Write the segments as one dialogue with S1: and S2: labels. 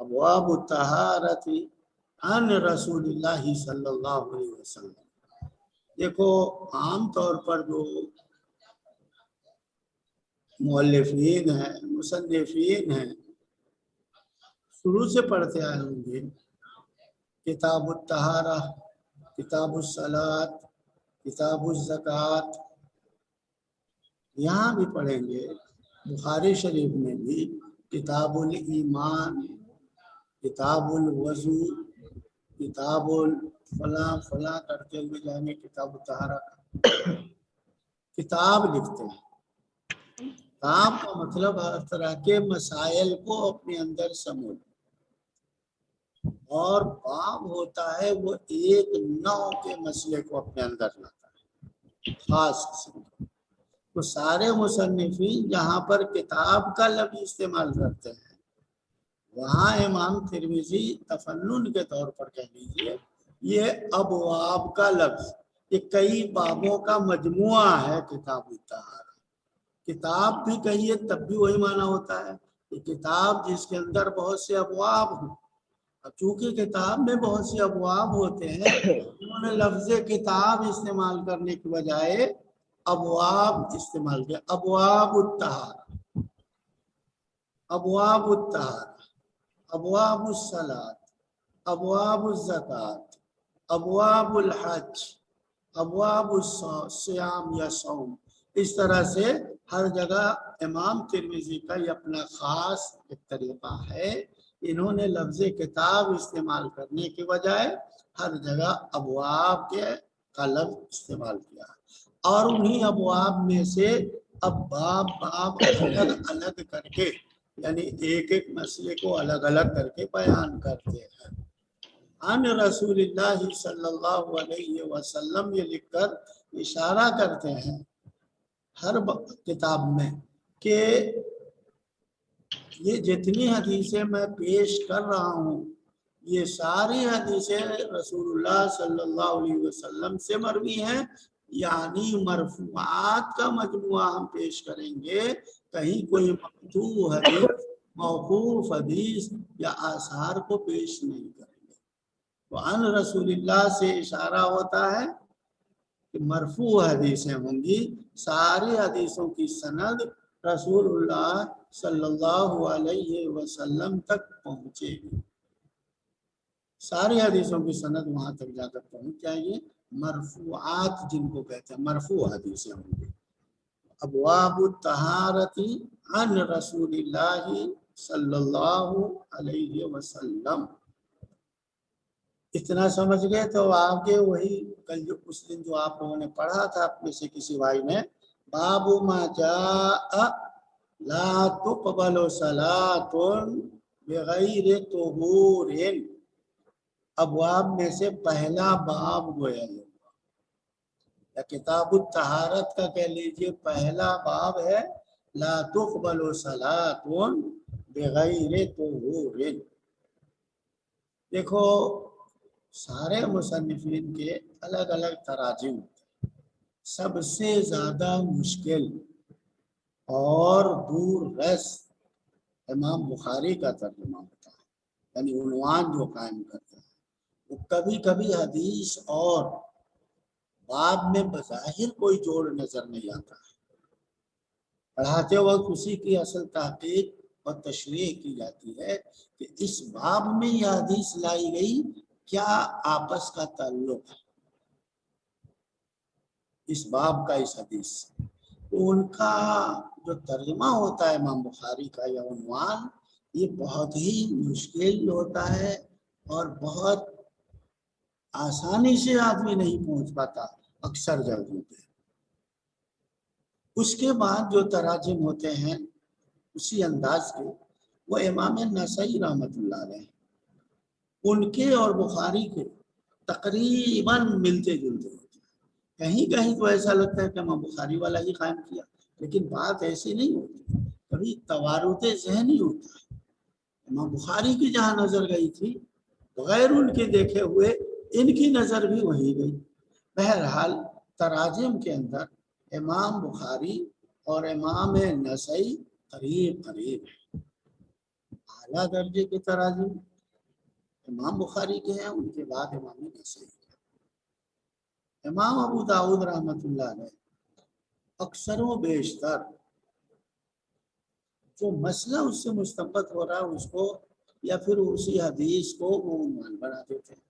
S1: अबवाब तहारती अन रसूलिल्लाह सल्लल्लाहु अलैहि वसल्लम। देखो आम तौर पर जो मुअल्लिफीन हैं, मुसन्निफीन हैं, शुरू से पढ़ते आए होंगे किताबुत तहारा, किताबुस सलात, किताबुस ज़कात, यहाँ भी पढ़ेंगे बुखारी शरीफ में भी किताबुल ईमान, किताबुल वज़ू, किताबुल फला फला करते हुए जाएंगे किताबुत तहारा का किताब लिखते हैं। किताब का मतलब हर तरह के मसाइल को अपने अंदर समूल, और बाब होता है वो एक नौ के मसले को अपने अंदर लाता है खास किस्म। तो सारे मुसन्निफीन जहाँ पर किताब का लफ्ज़ इस्तेमाल करते हैं वहाँ इमाम तिरमिज़ी तफन्नुन के तौर पर कह लीजिए ये अबवाब का लफ्ज़, ये कई बाबों का मजमुआ है किताब तहारा। किताब भी कहिए तब भी वही माना होता है कि किताब जिसके अंदर बहुत से अबवाब हों। अब चूंकि किताब में बहुत से अबवाब होते हैं, उन्होंने लफ्ज़ किताब इस्तेमाल करने की बजाय अबवाब इस्तेमाल किया। अबवाब तहारा, अबवाब तहारा, अबवाब सलात, अबवाब ज़कात, अबवाब हज, अबवाब सियाम या सौम, इस तरह से हर जगह इमाम तिरमिज़ी का ये अपना खास एक तरीका है। इन्होंने लफ्ज़ किताब इस्तेमाल करने के बजाय हर जगह अबवाब के का लफ्ज़ इस्तेमाल किया, और उन्हीं अबवाब में से अब बाब बाब अलग अलग करके, यानी एक एक मसले को अलग अलग करके बयान करते हैं। अन रसूलिल्लाह सल्लल्लाहु अलैहि वसल्लम ये लिखकर इशारा करते हैं हर किताब में कि ये जितनी हदीसें मैं पेश कर रहा हूँ ये सारी हदीसें रसूलुल्लाह सल्लल्लाहु अलैहि वसल्लम से मरवी हैं, यानी मरफूआत का मजमुआ हम पेश करेंगे, कहीं कोई मकतू हदीस, मौकूफ हदीस या आसार को पेश नहीं करेंगे। तो अन रसूलिल्लाह से इशारा होता है कि मरफू हदीसें होंगी, सारी हदीसों की सनद रसूलुल्लाह सल्लल्लाहु अलैहि वसल्लम तक पहुँचेगी, सारी हदीसों की सनद वहां तक जाकर पहुँच जाएगी। मरफूआत जिनको कहते हैं मरफू हदीसें होंगी। अबवाबु तहारती अन रसूलिल्लाहि सल्लल्लाहु अलैहि वसल्लम। इतना समझ गए तो आगे वही कल जो उस दिन जो आप लोगों ने पढ़ा था अपने से किसी भाई ने, बाबू मा जाअ ला तुक़बलु सलातुन बिग़ैरि तुहूरिन। अबवाब में से पहला बाब गोया या किताबुत तहारत का कह लीजिए पहला बाब है ला तुक़बलु सलातुन बिग़ैरि तुहूरिन। देखो सारे मुसन्निफीन के अलग अलग तराजिम होते हैं, सबसे ज्यादा मुश्किल और दूर रस इमाम बुखारी का तर्जुमा होता है, यानी उन्वान जो कायम करते हैं वो कभी कभी हदीस और बाब में बज़ाहिर कोई जोड़ नजर नहीं आता है, पढ़ाते वक्त उसी की असल तहकीक और तशरीह की जाती है कि इस बाब में यह हदीस लाई गई, क्या आपस का ताल्लुक है इस बाब का इस हदीस से। तो उनका जो तर्जुमा होता है इमाम बुखारी का या उन्वान, ये बहुत ही मुश्किल होता है और बहुत आसानी से आदमी नहीं पहुंच पाता अक्सर जगहों पे। उसके बाद जो तराजिम होते हैं उसी अंदाज के वो इमाम नसई रहमतुल्लाह अलैह, उनके और बुखारी के तकरीबन मिलते जुलते होते हैं। कहीं कहीं तो ऐसा लगता है कि इमाम बुखारी वाला ही कायम किया, लेकिन बात ऐसी नहीं होती, कभी तवारुते ज़हनी होता है। इमाम बुखारी की जहाँ नजर गई थी बगैर उनके देखे हुए इनकी नजर भी वहीं गई। बहरहाल तराजिम के अंदर इमाम बुखारी और इमाम नसई करीब करीब, اعلیٰ درجے کے تراجم امام بخاری کے ہیں، ان کے بعد امام نسائی کے۔ امام ابو داؤد رحمۃ اللہ علیہ اکثر و بیشتر جو مسئلہ اس سے مستنبط ہو رہا ہے اس کو یا پھر اسی حدیث کو وہ عنوان بنا دیتے ہیں،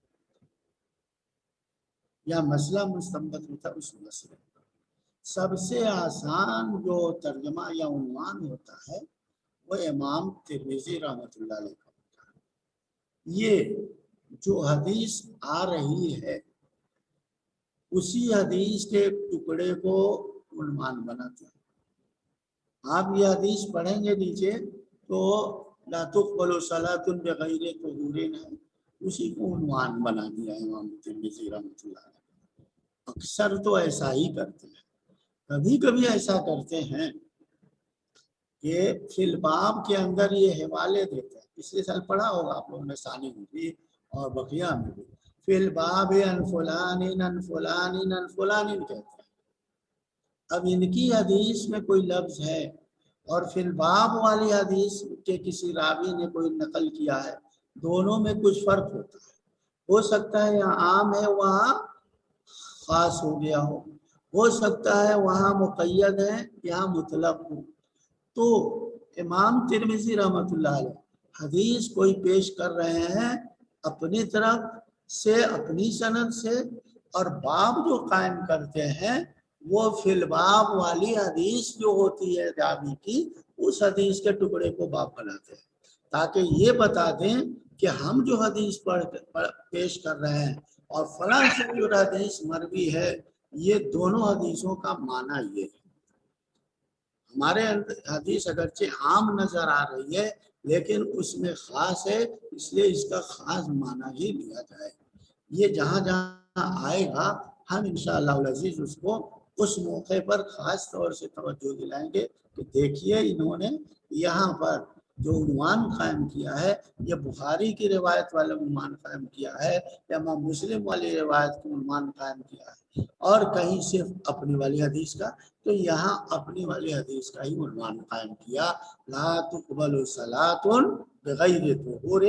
S1: یا مسئلہ مستنبط ہوتا ہے اس مسئلے کا۔ سب سے آسان جو ترجمہ یا عنوان ہوتا ہے وہ امام ترمذی رحمۃ اللہ علیہ کا ہوتا ہے۔ یہ جو حدیث آ رہی ہے اسی حدیث کے ٹکڑے کو عنوان بناتے ہیں۔ آپ یہ حدیث پڑھیں گے نیچے تو لا تقبل صلاۃ بغیر طہور ہے، اسی کو عنوان بنا دیا امام ترمذی رحمۃ اللہ علیہ۔ اکثر تو ایسا ہی کرتے ہیں، کبھی کبھی ایسا کرتے ہیں کہ فی الباب کے اندر یہ حوالے دیتے ہیں۔ پچھلے سال پڑھا ہوگا آپ لوگوں نے ثانی میں بھی اور بقیہ میں بھی، فی الباب عن فلان عن فلان عن فلان کہتے ہیں۔ اب ان کی حدیث میں کوئی لفظ ہے اور فی الباب والی حدیث کے کسی راوی نے کوئی نقل کیا ہے، دونوں میں کچھ فرق ہوتا ہے۔ ہو سکتا ہے یہاں عام ہے وہاں خاص ہو گیا ہو سکتا ہے وہاں مقید ہے یہاں مطلق ہو۔ تو امام ترمذی رحمۃ اللہ علیہ حدیث کوئی پیش کر رہے ہیں اپنی طرف سے، اپنی سند سے، اور باب جو قائم کرتے ہیں وہ فی الباب والی حدیث جو ہوتی ہے راوی کی، اس حدیث کے ٹکڑے کو باب بناتے ہیں تاکہ یہ بتا دیں کہ ہم جو حدیث پیش کر رہے ہیں اور فلاں سے جو حدیث مروی ہے یہ دونوں حدیثوں کا معنی یہ ہے۔ ہمارے حدیث اگرچہ عام نظر آ رہی ہے لیکن اس میں خاص ہے، اس لیے اس کا خاص معنی ہی لیا جائے۔ یہ جہاں جہاں آئے گا ہم انشاءاللہ العزیز اس کو اس موقع پر خاص طور سے توجہ دلائیں گے کہ دیکھیے انہوں نے یہاں پر جو عنوان قائم کیا ہے یہ بخاری کی روایت والا عنوان قائم کیا ہے یا امام مسلم والی روایت کا عنوان قائم کیا ہے، اور کہیں صرف اپنی والی حدیث کا، تو یہاں اپنی والی حدیث کا ہی عنوان قائم کیا۔ لا تقبل صلاۃ بغیر طہور،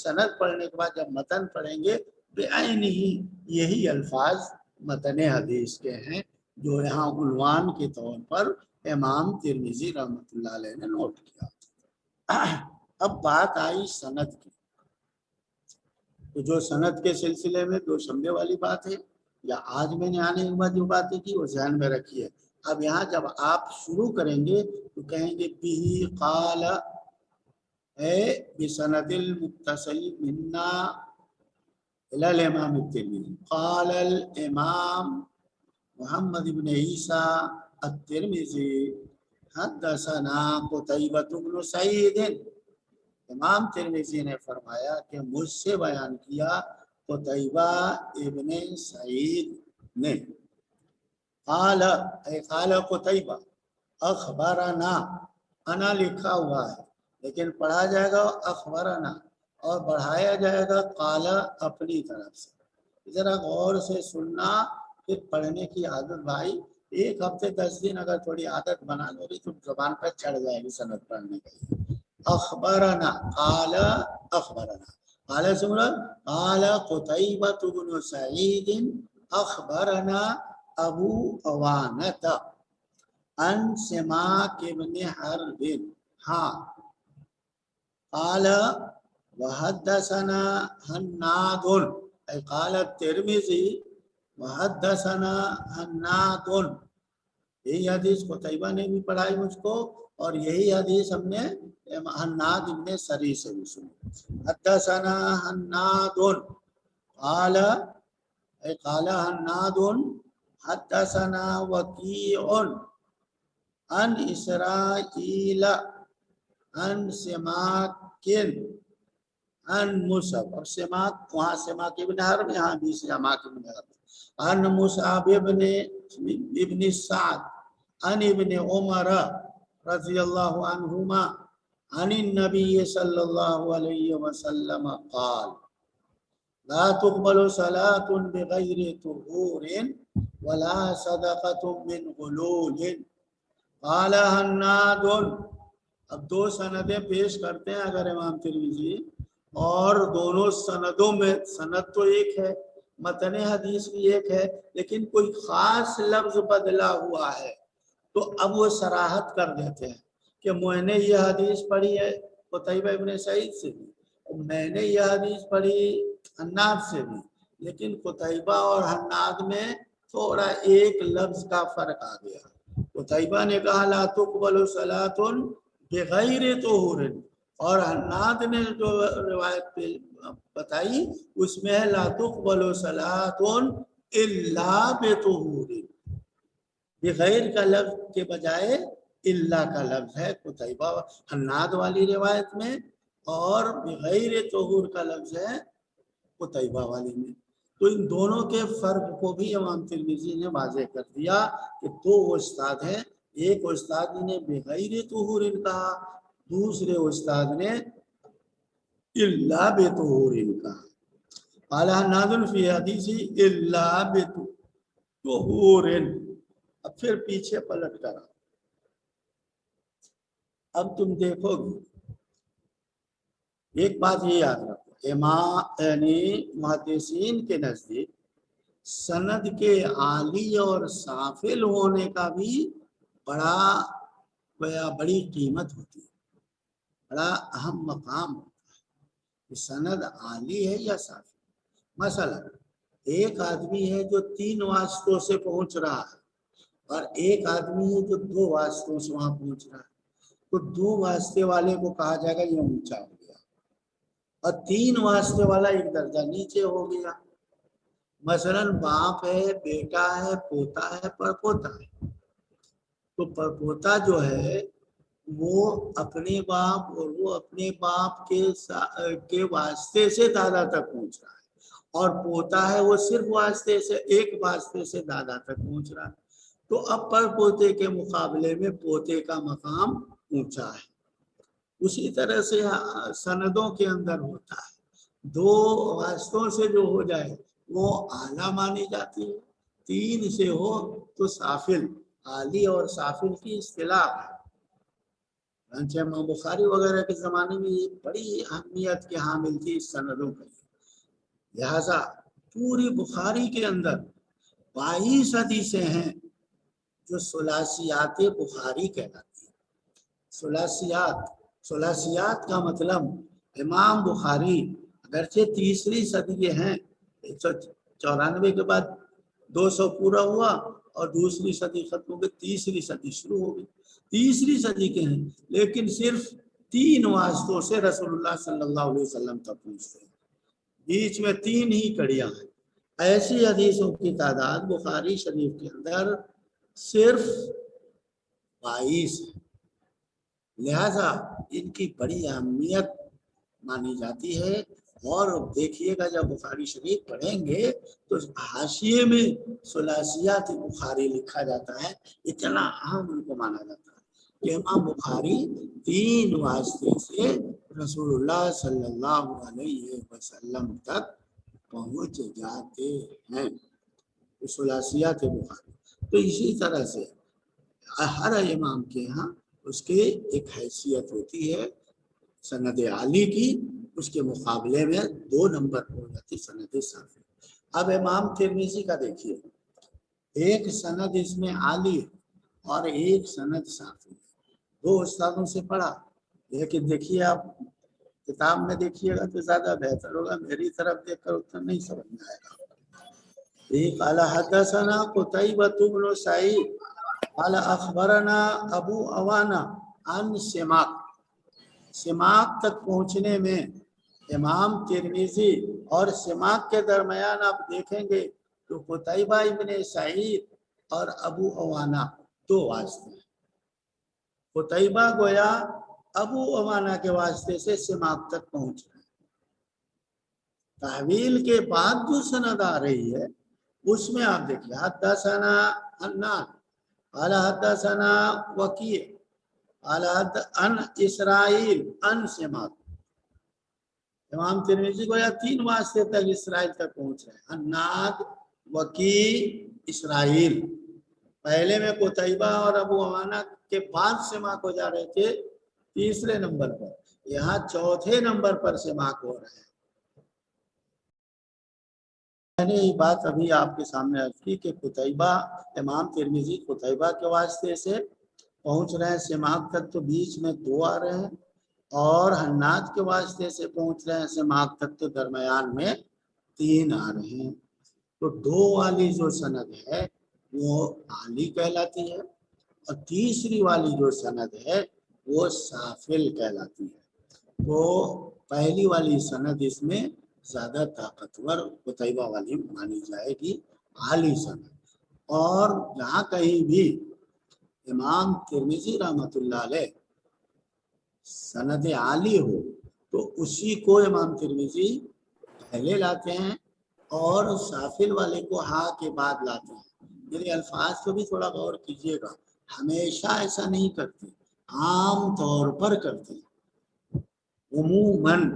S1: سند پڑھنے کے بعد جب متن پڑھیں گے بعینہ ہی یہی الفاظ متن حدیث کے ہیں جو یہاں عنوان کے طور پر امام ترمذی رحمۃ اللہ علیہ نے نوٹ کیا۔ اب بات آئی سند کی، تو جو سند کے سلسلے میں دو شمبے والی بات ہے یا آج میں نے آنے کے بعد جو باتیں کی وہ ذہن میں رکھیے۔ اب یہاں جب آپ شروع کریں گے تو کہیں گے بہی قال اے بسند المتصل منا الی الامام الترمذی، قال الامام محمد بن عیسیٰ الترمذی حدثنا قتیبۃ بن سعید، امام ترمذی نے فرمایا کہ مجھ سے بیان کیا قتیبہ ابن سعید نے۔ قال اے قال قتیبہ اخبرنا، انا لکھا ہوا ہے لیکن پڑھا جائے گا اخبرنا اور بڑھایا جائے گا قال اپنی طرف سے۔ ذرا غور سے سننا، پھر پڑھنے کی عادت بھائی، ایک ہفتے 10 دن اگر تھوڑی عادت بنا لو گی تو زبان پر چڑھ جائے گی سند پڑھنے کی۔ اخبرنا قال اخبرنا، قال سے مراد قال قتیبۃ بن سعید اخبرنا ابو عوانۃ عن سماک بن حرب، ہاں قال وحدثنا حناد، اے قال الترمذی وحدثنا حناد، یہی حدیث قتیبہ نے بھی پڑھائی مجھ کو اور یہی حدیث ہم نے حناد ابن سری سے بھی سنی۔ حدثنا حناد قال اے قال حناد حدثنا وکیع عن اسرائیل عن سماک عن مصعب، اور سماک وہاں سماک ابن حرب، یہاں بھی سماک ابن حرب، عن مصعب ابن سعد عن ابن عمر رضی اللہ عنہما عن النبی صلی اللہ علیہ وسلم قال لا تقبل صلاة بغیر طہور ولا صدقة من غلول۔ قال حناد اب دو سندیں پیش کرتے ہیں اگر امام ترمذی، اور دونوں سندوں میں سند تو ایک ہے، متن حدیث بھی ایک ہے، لیکن کوئی خاص لفظ بدلا ہوا ہے تو اب وہ صراحت کر دیتے ہیں کہ میں نے یہ حدیث پڑھی ہے قتیبہ ابن سعید سے بھی، میں نے یہ حدیث پڑھی حناد سے بھی، لیکن قتیبہ اور حناد میں تھوڑا ایک لفظ کا فرق آ گیا۔ قتیبہ نے کہا لا تقبل صلاۃ بغیر طہور، اور حناد نے جو روایت بتائی اس میں ہے لا تقبل صلاۃ الا بطہور، بغیر کا لفظ کے بجائے الا کا لفظ ہے قتیبہ حناد والی روایت میں، اور بغیر طہور کا لفظ ہے قتیبہ والی میں۔ تو ان دونوں کے فرق کو بھی امام ترمذی نے واضح کر دیا کہ دو استاد ہیں، ایک استاد نے بغیر طہور کہا، دوسرے استاد نے الا بطہور کہا۔ قال حناد فی حدیث الا بطہور، اب پھر پیچھے پلٹ کر اب تم دیکھو گے ایک بات یہ یاد رکھو، امام یعنی محدثین کے نزدیک سند کے عالی اور سافل ہونے کا بھی بڑی قیمت ہوتی ہے، بڑا اہم مقام ہوتا ہے کہ سند عالی ہے یا سافل۔ مثلا ایک آدمی ہے جو 3 واسطوں سے پہنچ رہا ہے، اور ایک آدمی ہے جو 2 واسطوں سے وہاں پہنچ رہا ہے، تو 2 واسطے والے کو کہا جائے گا یہ اونچا ہو گیا، اور 3 واسطے والا ایک درجہ نیچے ہو گیا۔ مثلا باپ ہے، بیٹا ہے، پوتا ہے، پڑپوتا ہے، تو پڑپوتا جو ہے وہ اپنے باپ اور وہ اپنے باپ کے واسطے سے دادا تک پہنچ رہا ہے، اور پوتا ہے وہ صرف واسطے سے ایک واسطے سے دادا تک پہنچ رہا ہے، تو اب پڑپوتے کے مقابلے میں پوتے کا مقام اونچا ہے۔ اسی طرح سے سندوں کے اندر ہوتا ہے، 2 واسطوں سے جو ہو جائے وہ اعلیٰ مانی جاتی ہے، 3 سے ہو تو سافل، عالی اور سافل کی اصطلاح ہے۔ امام بخاری وغیرہ کے زمانے میں یہ بڑی اہمیت کے حامل تھی اس سندوں کے، لہذا پوری بخاری کے اندر 22 حدیثیں ہیں جو ثلاثیات بخاری کہلاتی ہیں۔ ثلاثیات کا مطلب امام بخاری اگرچہ تیسری صدی کے ہیں، 194 کے بعد 200 پورا ہوا اور دوسری صدی ختم ہو گئی، تیسری صدی شروع ہو گئی، تیسری صدی کے ہیں، لیکن صرف 3 واسطوں سے رسول اللہ صلی اللہ علیہ وسلم تک پہنچتے ہیں، بیچ میں 3 ہی کڑیاں ہیں۔ ایسی حدیثوں کی تعداد بخاری شریف کے اندر صرف 22 ہے، لہذا ان کی بڑی اہمیت مانی جاتی ہے۔ اور دیکھیے گا جب بخاری شریف پڑھیں گے تو حاشیے میں ثلاثیات بخاری لکھا جاتا ہے، اتنا اہم ان کو مانا جاتا ہے کہ امام بخاری 3 واسطے سے رسول اللہ صلی اللہ علیہ وسلم تک پہنچ جاتے ہیں، ثلاثیات بخاری۔ تو اسی طرح سے ہر امام کے ہاں اس کے ایک حیثیت ہوتی ہے سند عالی کی، اس کے مقابلے میں 2 نمبر پر ہو جاتی سند صافی۔ اب امام ترمذی کا دیکھیے، ایک سند اس میں عالی اور ایک سند صافی، 2 استادوں سے پڑھا، لیکن دیکھیے آپ کتاب میں دیکھیے گا تو زیادہ بہتر ہوگا، میری طرف دیکھ کر اتنا نہیں سمجھ میں آئے گا۔ قال حدثنا قتيبة بن سعيد قال اخبرنا ابو عوانہ عن سماک۔ سماک تک پہنچنے میں امام ترمذی اور سماک کے درمیان آپ دیکھیں گے تو قتیبہ ابن سعید اور ابو عوانہ 2 واسطے ہیں۔ قتیبہ گویا ابو عوانہ کے واسطے سے سماک تک پہنچ رہے ہیں۔ تحویل کے بعد جو سند آ رہی ہے اس میں آپ دیکھیے حدثنا حناد قال حدثنا وکیع قال عن اسرائیل عن سماک۔ امام ترمذی کو 3 واسطے تک اسرائیل تک پہنچ رہے ہیں، حناد، وکیع، اسرائیل۔ پہلے میں قتیبہ اور ابو عوانہ کے بعد سماک ہو جا رہے تھے، तीसरे नंबर पर, यहाँ चौथे नंबर पर समाक हो रहे हैं। मैंने ये बात अभी आपके सामने अर्ज की कि कुतैबा, इमाम तिरमिजी कुतैबा के वास्ते से पहुंच रहे हैं सिमाक तक, तो बीच में 2 आ रहे हैं, और हन्नाद के वास्ते से पहुंच रहे हैं सिमाक तक, तो दरमियान में 3 आ रहे हैं। तो 2 वाली जो सनद है वो आली कहलाती है, और तीसरी वाली जो सनद है वो साफिल कहलाती है। तो पहली वाली सनद इसमें ज्यादा ताकतवर कुतैबा वाली मानी जाएगी, आली सनद। और जहाँ कहीं भी इमाम तिरमिजी रहमतुल्लाह अलैह सनद आली हो तो उसी को इमाम तिरमिजी पहले लाते हैं, और साफिल वाले को हा के बाद लाते हैं। मेरे अल्फाज को भी थोड़ा गौर कीजिएगा, हमेशा ऐसा नहीं करते, आम तौर पर करते हैं। उमूमन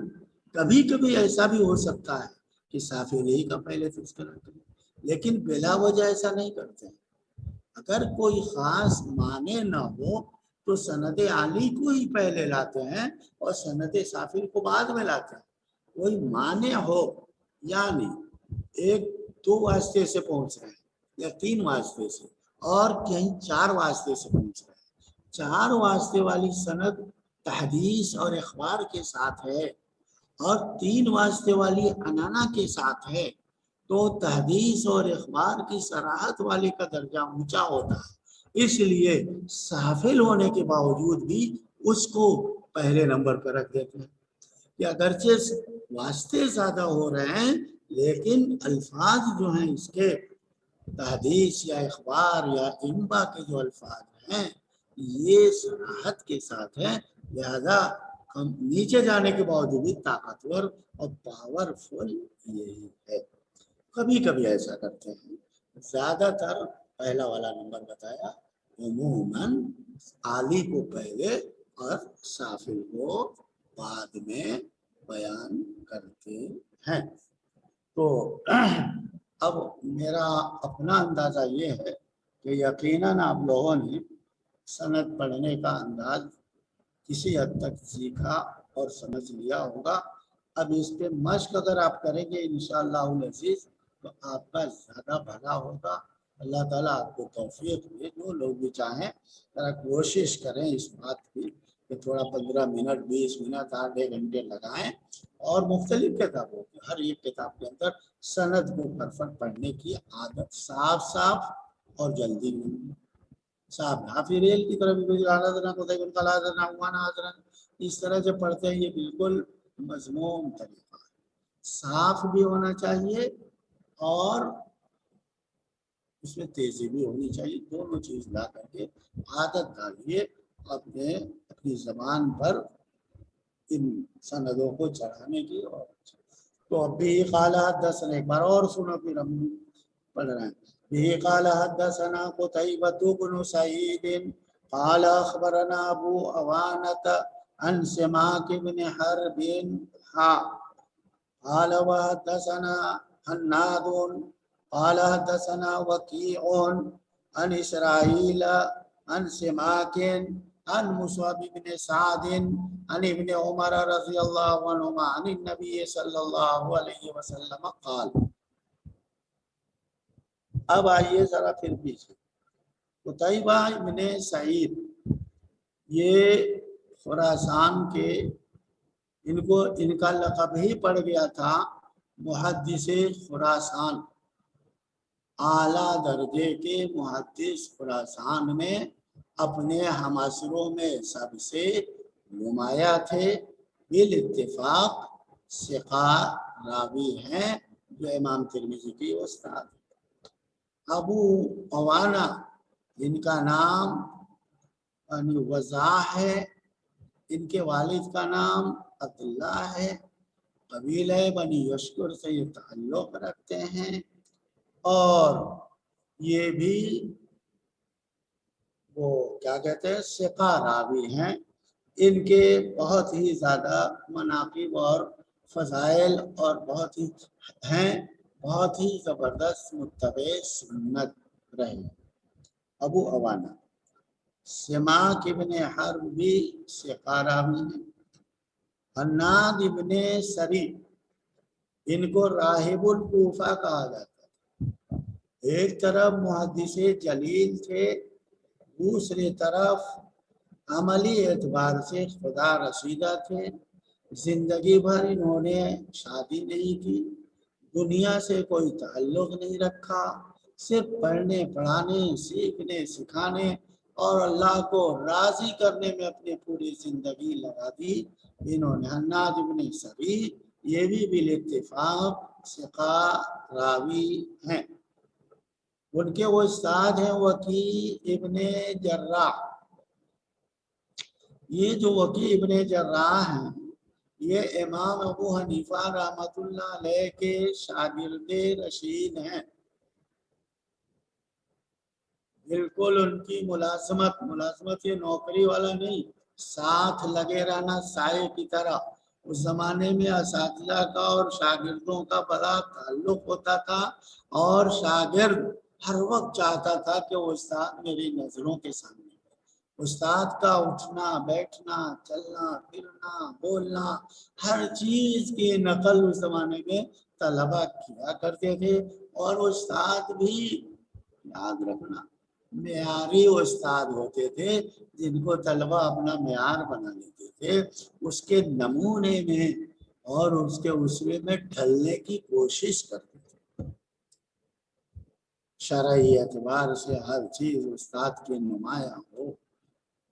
S1: कभी कभी ऐसा भी हो सकता है कि साफिल ही का पहले तज़किरा करें, लेकिन बिला वजह ऐसा नहीं करते। अगर कोई खास माने ना हो तो सनद आली को ही पहले लाते हैं और सनद साफिल को बाद में लाते हैं। कोई माने हो, यानी 1-2 वास्ते से पहुंच रहे हैं या 3 वास्ते से, और कहीं 4 वास्ते से पहुंच रहे हैं। 4 वास्ते वाली सनद तहदीस और इखबार के साथ है, और 3 वास्ते वाली अनाना के साथ है, तो तहदीस और इखबार की सराहत वाले का दर्जा ऊंचा होता है। इसलिए साफिल होने के बावजूद भी उसको पहले नंबर पर रख देते हैं कि अगरचे वास्ते ज्यादा हो रहे हैं, लेकिन अल्फाज जो हैं इसके तहदीस या इखबार या इम्बा के जो अल्फाज हैं ये सराहत के साथ है, लिहाजा हम नीचे जाने के बावजूद भी ताकतवर और पावरफुल यही है। कभी कभी ऐसा करते हैं, ज्यादातर पहला वाला नंबर बताया, उमूमन आली को पहले और साफिल को बाद में बयान करते हैं। तो अब मेरा अपना अंदाजा ये है कि यकीनन आप लोगों ने सनद पढ़ने का अंदाज किसी हद तक सीखा और समझ लिया होगा। अब इस पे मश्क अगर आप करेंगे इंशाअल्लाह अज़ीज़ तो आपका ज़्यादा भला होगा। अल्लाह ताला आपको तौफीक दे। जो लोग भी चाहें जरा कोशिश करें इस बात की कि थोड़ा 15 मिनट 20 मिनट आधे घंटे लगाएं, और मुख्तलिफ किताबों की हर एक किताब के अंदर सनद को परफेक्ट पढ़ने की आदत साफ साफ और जल्दी नहीं साहब ना, फिर रेल की तरफ इस तरह से पढ़ते हैं, ये बिल्कुल मजमूम तरीका है। साफ भी होना चाहिए और उसमें तेजी भी होनी चाहिए, दोनों चीज ला करके आदत डालिए अपनी जबान पर इन सनदों को चढ़ाने की। और तो अब भी काला हदसन, एक बार और सुनो फिर हम पढ़ रहे हैं। भी काला हदसना कुतैबतु बिन सईद قال अखबरना अबू अवानत अन सिमाक बिन हर्ब قال وحدثنا हन्नाद قال حدثنا वकीع عن इसराइल عن सिमाक عن मुसअब बिन साद عن इब्न उमर रज़ी अल्लाहु अन्हुमा عن नबी सल्लल्लाहु अलैहि वसल्लम قال। अब आइए जरा फिर पीछे। कुतैबा इब्न सईद ये खुरासान के, इनका लक़ब ही पड़ गया था मुहद्दिसे खुरासान, आला दर्जे के मुहद्दिस खुरासान में अपने हमासरों में सबसे नुमाया थे। बिल इत्तिफाक सिका रावी हैं जो इमाम तिरमिज़ी की उस्ताद। अबू अवाना इनका नाम वज़ा है, इनके वालिद का नाम अब्दुल्ला है, कबीले बनी यशकुर से ये ताल्लुक़ रखते हैं, और ये भी वो क्या कहते हैं सिका रावी हैं। इनके बहुत ही ज़्यादा मनाक़िब और फ़ज़ाइल और बहुत ही हैं, बहुत ही ज़बरदस्त मुत्तबे सुन्नत रहे। अबू अवाना सिमाक इब्न हर्ब भी सिका रावी हैं। हन्नाद इब्न सरी, इनको राहिबुल कूफा कहा जाता है। एक तरफ मुहद्दिसे जलील थे, दूसरी तरफ अमली एतबार से खुदा रसीदा थे। जिंदगी भर इन्होंने शादी नहीं की, दुनिया से कोई ताल्लुक नहीं रखा, सिर्फ पढ़ने पढ़ाने सीखने सिखाने और अल्लाह को राजी करने में अपनी पूरी जिंदगी लगा दी इन्होंने। हन्नाद इब्न सरी ये भी बिल इत्तिफाक सिका रावी हैं। उनके वो उस्ताद हैं वकी इब्ने जर्राह। ये जो वकी इब्ने जर्राह हैं ये इमाम अबू हनीफा रहमतुल्लाह अलैह के शागिर्द रशीद हैं। बिल्कुल उनकी मुलाजमत ये नौकरी वाला नहीं, साथ लगे रहना साए की तरह। उस जमाने में असातिज़ा का और शागिर्दों का बड़ा ताल्लुक होता था और शागिर्द हर वक्त चाहता था कि वो उस्ताद मेरी नजरों के सामने। उस्ताद का उठना बैठना चलना फिरना बोलना हर चीज की नकल उस जमाने में तलबा किया करते थे। और उस्ताद भी याद रखना मेयारी उस्ताद होते थे जिनको तलबा अपना मेयार बना लेते थे, उसके नमूने में और उसके उसमें में ढलने की कोशिश करते थे। शरई एतबार से हर चीज उस्ताद के नुमाया हो,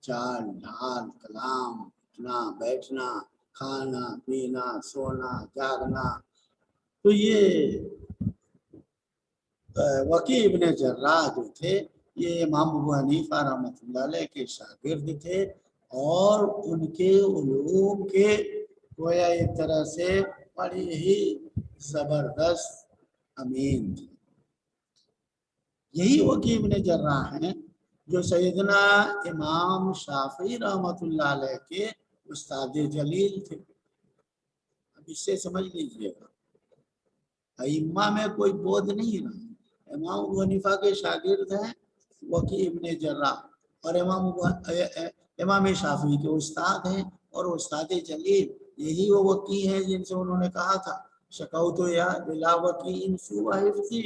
S1: चाल ढाल कलाम उठना बैठना खाना पीना सोना जागना। तो ये वकी इब्ने जर्राह जो थे ये इमाम अबू हनीफा रहमतुल्लाह अलैह के शागिर्द थे और उनके उलूम के गोया एक तरह से बड़ी ही जबरदस्त अमीन थे। यही वकी इब्ने जर्राह हैं जो सैयदना इमाम शाफी रहमतुल्लाह अलैह के उस्ताद जलील थे। अब इससे समझ लीजिएगा अइम्मा में कोई बोध नहीं रहा। इमाम अबू हनीफा के शागिर्द हैं वकी इब्ने जर्राह और इमाम शाफी के उस्ताद हैं और उस्ताद जलील यही वो वकी हैं जिनसे उन्होंने कहा था शकौतो या इला वकीइन सुआ हिफ्ज़ी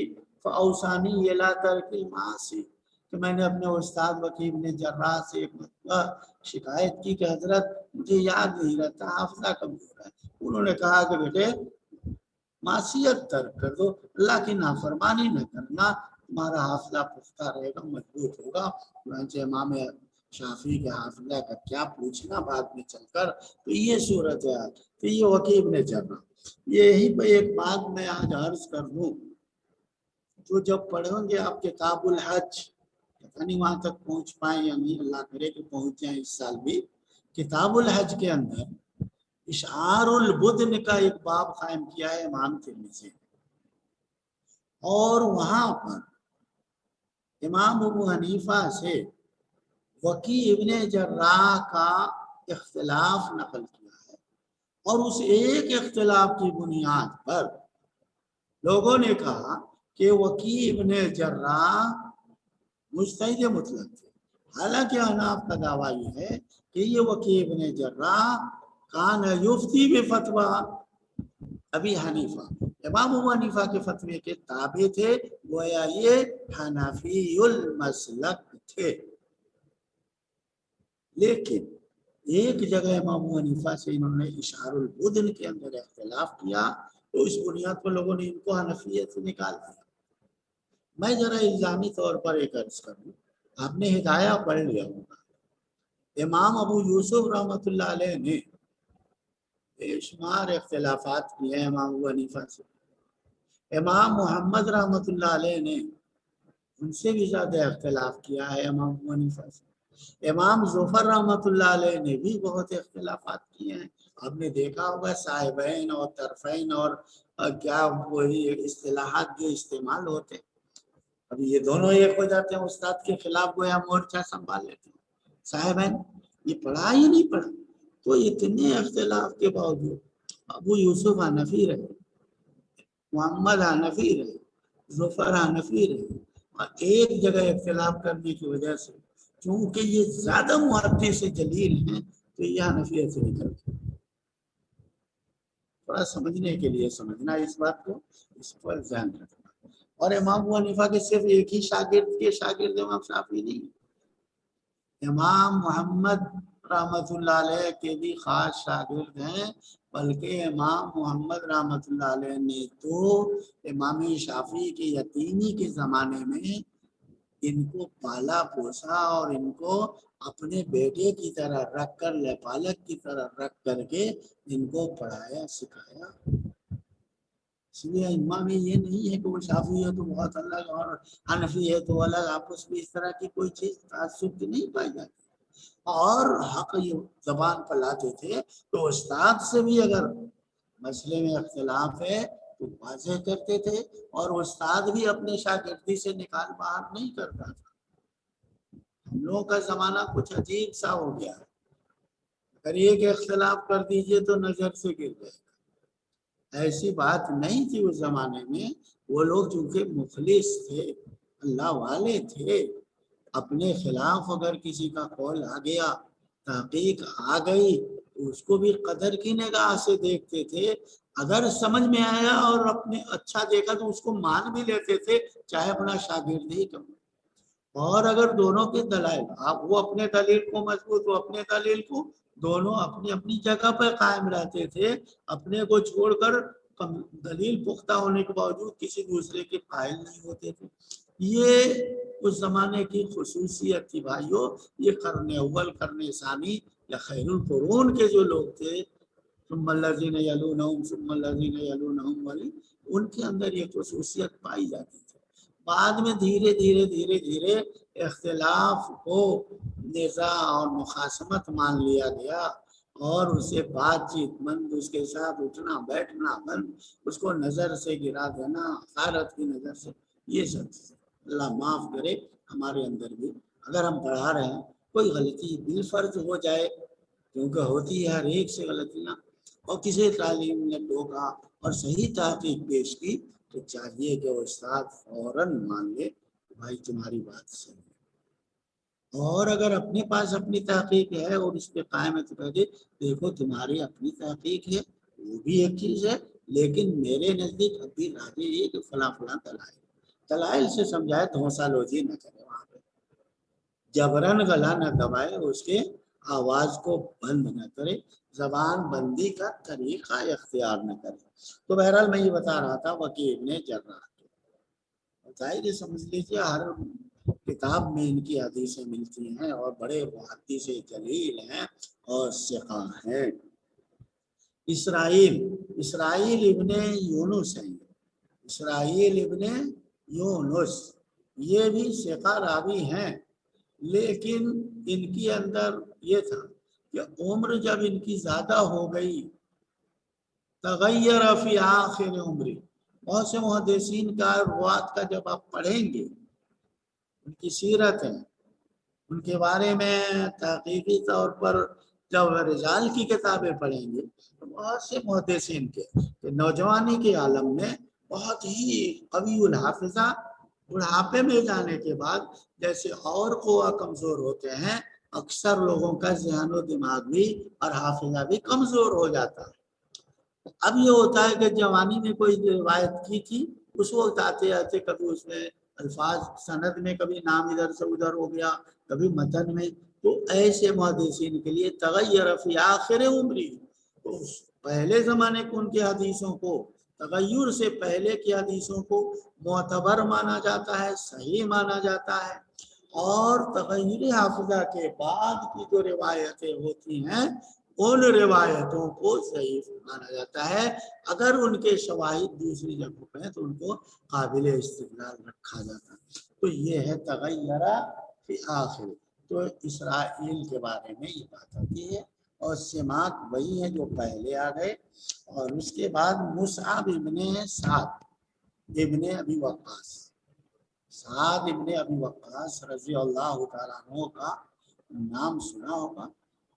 S1: फऔसानी इला तरकिल मासी, कि मैंने अपने उस्ताद वकी इब्ने जर्राह से एक मरतबा शिकायत की कि हजरत मुझे याद नहीं रहता, हाफिज़ा कमजोर है। उन्होंने कहा कि बेटे मासियत तर्क कर दो, अल्लाह की नाफरमानी न करना, तुम्हारा हाफिज़ा पुख्ता रहेगा मजबूत होगा। चुनांचे इमाम शाफी के हाफिज़ा का क्या पूछना बाद में चलकर। तो ये सूरत है। तो ये वकी इब्ने जर्राह, यही पे एक बात मैं आज अर्ज कर दूं, जो जब पढ़ेंगे आप किताबुल हज, पता नहीं वहां तक पहुंच पाए या नहीं, अल्लाह करे कि पहुंच जाए इस साल भी। किताबुल हज के अंदर इशारुल बुद्न का एक बाब कायम किया है इमाम तिर्मिज़ी, और वहां पर इमाम अबू हनीफा से वकी इब्ने जर्राह का इख्तिलाफ नकल किया है और उस एक इख्तिलाफ की बुनियाद पर लोगों ने कहा कि वकी इब्ने जर्राह मुज्तहिद मुतलक थे। हालांकि अहनाफ का दावा यह है कि ये वकी इब्ने जर्राह कान युफ्ती बिफतवा अबी हनीफा, इमाम अबू हनीफा के फतवे के ताबे थे, गोया ये हनफीयुल मसलक थे। लेकिन एक जगह इमाम अबू हनीफा से इन्होंने इशारुल बुद्न के अंदर इख्तिलाफ किया, तो इस बुनियाद पर लोगों ने इनको हनफियत से निकाल दिया। मैं जरा इल्जामी तौर पर एक अर्ज करूं, आपने हिदाया पढ़ लिया होगा, इमाम अबू यूसुफ रहमतुल्लाह अलैह ने बेशुमार इख्तिलाफात किए हैं इमाम अबू हनीफा से। इमाम मोहम्मद रहमतुल्लाह अलैह ने उनसे भी ज्यादा इख्तिलाफ किया है इमाम अबू हनीफा से। इमाम ज़ुफ़र रहमतुल्लाह अलैह ने भी बहुत इख्तिलाफात किए हैं। आपने देखा होगा साहिबैन और तरफ़ैन और क्या वही इस्तिलाहात जो इस्तेमाल होते हैं, अभी ये दोनों एक हो जाते हैं, उस्ताद के खिलाफ गोया मोर्चा संभाल लेते हैं। साहिबैन ये पढ़ा ही नहीं पढ़ा, तो इतने इख्तिलाफ के बावजूद अबू यूसुफ हनफी रहे, मोहम्मद हनफी रहे, ज़ुफ़र हनफी रहे, और एक जगह इख्तिलाफ करने की वजह से چونکہ یہ زیادہ محدث جلیل ہیں تو یہ حنفیت سے نکلتے ہیں۔ تھوڑا سمجھنے کے لیے سمجھنا اس بات کو، اس پر ذہن رکھنا۔ اور امام ابو حنیفہ کے صرف ایک ہی شاگرد امام شافعی نہیں، امام محمد رحمت اللہ علیہ کے بھی خاص شاگرد ہیں، بلکہ امام محمد رحمت اللہ علیہ نے تو امام شافعی کے یتیمی کے زمانے میں ان کو پالا پوسا اور ان کو اپنے بیٹے کی طرح رکھ کر، پالک کی طرح رکھ کر کے ان کو پڑھایا سکھایا۔ اس لیے امام میں یہ نہیں ہے کہ وہ شافعی ہے تو بہت الگ اور حنفی ہے تو الگ، آپس میں اس طرح کی کوئی چیز تعصب کی نہیں پائی جاتی۔ اور حق یہ زبان پر لاتے تھے تو استاد سے بھی اگر مسئلے میں اختلاف ہے تو واضح کرتے تھے، اور استاد بھی اپنے شاگردی سے نکال باہر نہیں کرتا تھا۔ ہم لوگوں کا زمانہ کچھ عجیب سا ہو گیا ہے، اگر ایک اختلاف کر دیجئے تو نظر سے گر جائے گا۔ ایسی بات نہیں تھی اس زمانے میں، وہ لوگ چونکہ مخلص تھے، اللہ والے تھے، اپنے خلاف اگر کسی کا قول آ گیا، تحقیق آ گئی، تو اس کو بھی قدر کی نگاہ سے دیکھتے تھے۔ اگر سمجھ میں آیا اور اپنے اچھا دیکھا تو اس کو مان بھی لیتے تھے، چاہے اپنا شاگرد ہی کم۔ اور اگر دونوں کے دلائل، وہ اپنے دلیل کو مضبوط، وہ اپنے دلیل کو، دونوں اپنی اپنی جگہ پر قائم رہتے تھے، اپنے کو چھوڑ کر دلیل پختہ ہونے کے باوجود کسی دوسرے کے قائل نہیں ہوتے تھے۔ یہ اس زمانے کی خصوصیت تھی بھائیو۔ یہ قرن اول، قرن ثانی یا خیر القرون کے جو لوگ تھے، ثم الذین یلونہم ثم الذین یلونہم والی، ان کے اندر یہ خصوصیت پائی جاتی تھی۔ بعد میں دھیرے دھیرے دھیرے دھیرے اختلاف کو نزاع اور مخاصمت مان لیا گیا، اور اسے بات چیت مند، اس کے ساتھ اٹھنا بیٹھنا بند، اس کو نظر سے گرا دینا، حقارت کی نظر سے، یہ سب چیزیں اللہ معاف کرے ہمارے اندر بھی۔ اگر ہم پڑھا رہے ہیں کوئی غلطی بالفرض ہو جائے، کیونکہ ہوتی ہے ہر ایک سے غلطیاں، اور کسی تعلیم نے ٹوکا اور صحیح تحقیق پیش کی تو چاہیے کہ وہ استاد فوراً مان لے بھائی تمہاری بات صحیح ہے۔ اور اگر اپنے پاس اپنی تحقیق ہے اور اس پہ قائم ہے تو کہہ دے دیکھو تمہاری اپنی تحقیق ہے، وہ بھی ایک چیز ہے، لیکن میرے نزدیک ابھی راجے یہ کہ فلاں فلاں دلائل سے سمجھائے، دھوسا لوجی نہ کرے، وہاں پہ جبرن گلا نہ دبائے، اس کے آواز کو بند نہ کرے، زبان بندی کا طریقہ اختیار نہ کرے۔ تو بہرحال میں یہ بتا رہا تھا وکیع ابن جراح، ظاہر سمجھ لیجیے ہر کتاب میں ان کی حدیثیں ملتی ہیں، اور بڑے محدث جلیل ہیں اور ثقہ ہیں۔ اسرائیل ابن یونس ہیں، اسرائیل ابن یونس یہ بھی ثقہ راوی ہیں، لیکن ان کے اندر یہ تھا کہ عمر جب ان کی زیادہ ہو گئی، تغیر فی آخر عمری، بہت سے محدثین کا روات کا جب آپ پڑھیں گے، ان کی سیرت ہے، ان کے بارے میں تحقیقی طور پر جب رجال کی کتابیں پڑھیں گے تو بہت سے محدثین کے کہ نوجوانی کے عالم میں بہت ہی قوی الحافظہ، بڑھاپے میں جانے کے بعد جیسے اور قوہ کمزور ہوتے ہیں، اکثر لوگوں کا ذہن و دماغ بھی اور حافظہ بھی کمزور ہو جاتا ہے۔ اب یہ ہوتا ہے کہ جوانی میں کوئی روایت کی تھی، اس وقت آتے آتے کبھی اس میں الفاظ سند میں کبھی نام ادھر سے ادھر ہو گیا، کبھی متن میں، تو ایسے محدثین کے لیے تغیر فی آخر عمری، تو پہلے زمانے کو ان کے حدیثوں کو، تغیر سے پہلے کی حدیثوں کو معتبر مانا جاتا ہے، صحیح مانا جاتا ہے، اور تغیر حافظہ کے بعد کی جو روایتیں ہوتی ہیں ان روایتوں کو ضعیف مانا جاتا ہے۔ اگر ان کے شواہد دوسری جگہوں پہ ہیں تو ان کو قابل استدلال رکھا جاتا ہے۔ تو یہ ہے تغیر فی آخر۔ تو اسرائیل کے بارے میں یہ بات آتی ہے، اور سماک وہی ہے جو پہلے آ گئے۔ اور اس کے بعد مصعب ابن سعد ابن ابی وقاص، سعد ابن ابی وقاص رضی اللہ تعالیٰ عنہ کا نام سنا ہوگا،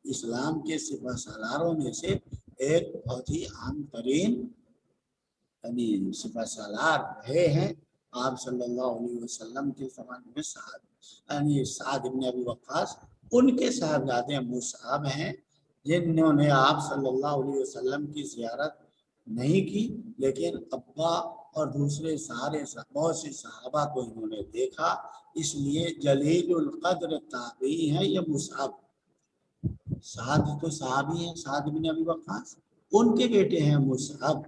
S1: اسلام کے سپہ سالاروں میں سے ایک بہت ہی عام ترین سپہ سالار رہے ہیں آپ صلی اللہ علیہ وسلم کے زمانے میں۔ سعد यानी साद इब्न अबी वक्कास, उनके साहबजादे मुसअब हैं जिन्होंने आप सल्लल्लाहु अलैहि वसल्लम की ज़ियारत नहीं की, लेकिन अब्बा और दूसरे बहुत से सहाबा को इन्होंने देखा, इसलिए जलीलुल कद्र ताबी है ये मुसअब। साद तो सहाबी हैं, साद बिन अबी वक्कास, उनके बेटे हैं मुसअब,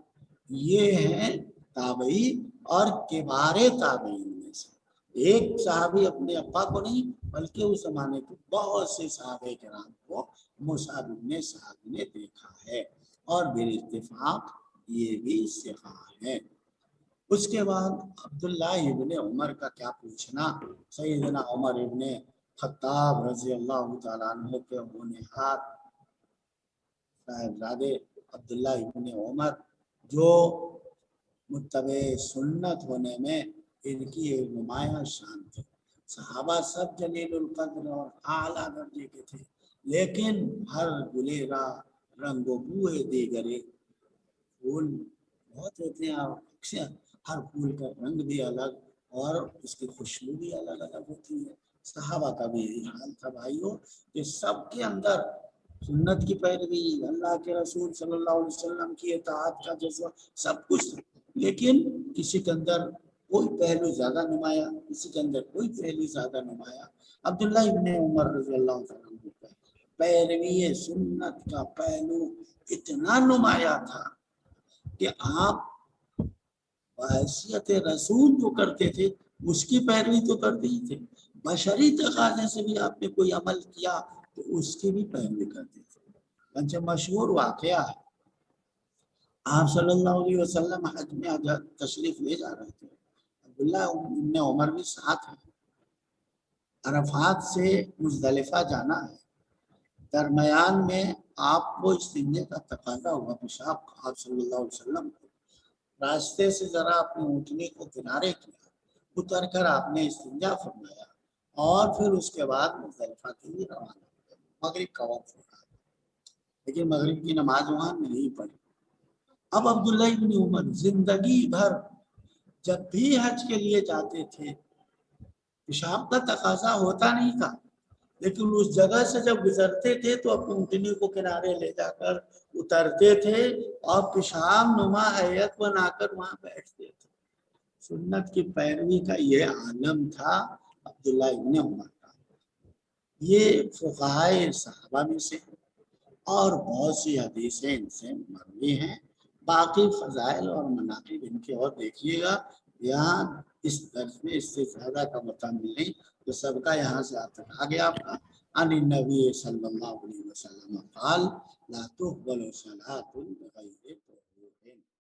S1: ये हैं ताबई और किबारे ताबईन में से। एक सहाबी अपने अब्बा को नहीं बल्कि उस जमाने के बहुत से सहाबे किराम को मुसअब इब्न साद ने देखा है, और बिल इत्तिफाक ये भी सिखा है। उसके बाद अब्दुल्ला इब्न उमर का क्या पूछना, सैयदना उमर इब्न खत्ताब रजी अल्लाह तआला अन्हु के होनहार साहबजादे अब्दुल्ला इब्न उमर, जो मुत्तबे सुन्नत होने में इनकी एक नुमाया शान थी। सहाबा सब जलीलुल कद्र और आला दर्जे के थे, लेकिन हर गुलेरा रंगो बुए दीगरे फूल बहुत होते हैं, अक्सर हर फूल का रंग भी अलग और उसकी खुशबू भी अलग अलग होती है। सहाबा का भी यही हाल था भाइयों, कि सबके अंदर सुन्नत की पैरवी, अल्लाह के रसूल सल्लल्लाहु अलैहि वसल्लम की इताअत का जज्बा सब कुछ था, लेकिन किसी के अंदर कोई पहलू ज्यादा नुमाया, किसी के अंदर कोई पहलू ज्यादा नुमाया। अब्दुल्ला इब्न उमर रज़ियल्लाहु अन्हु का पैरवी सुन्नत का पहलू इतना नुमाया था कि आप हैसियत रसूल जो करते थे उसकी पैरवी तो करते ही थे, बशरी तकाजे से भी आपने कोई अमल किया तो उसकी भी पैरवी करते थे। अच्छा मशहूर वाकया है, आप सल्लल्लाहु अलैहि वसल्लम हज में तशरीफ ले जा रहे थे, अब्दुल्ला इब्न उमर भी साथ है, अरफात से मुजदलिफा जाना है, दरमियान में आपको इस्तिंजे का तकाजा हुआ, पेशाब आप सल्लल्लाहु अलैहि वसल्लम को रास्ते से जरा अपनी ऊँटनी को किनारे किया, उतर कर आपने इस्तिंजा फरमाया और फिर उसके बाद मुजदलिफा के लिए रवाना हुए। मगरिब का वक्त होता है, लेकिन मगरिब की नमाज वहां नहीं पढ़ी। अब अब्दुल्ला इब्न उमर जिंदगी भर जब भी हज के लिए जाते थे, पेशाब का तकाजा होता नहीं था, लेकिन उस जगह से जब गुजरते थे तो अपनी ऊँटनी को किनारे ले जाकर उतरते थे और पेशाब नुमा हैयत बनाकर वहां बैठते थे। सुन्नत की पैरवी का ये आलम था अब्दुल्ला इब्न उमर का। ये फुक़हाए सहाबा में से और बहुत सी हदीसें इनसे मरवी हैं। बाकी फजाइल और मनाकिब इनके और देखिएगा, यहाँ इस दर्ज में इससे ज्यादा का मुताबिल नहीं, तो सबका यहाँ से तक आ गया आपका। अन नबी सल्लल्लाहु अलैहि वसल्लम क़ाल ला तुक़बलु सलातुन बिग़ैरि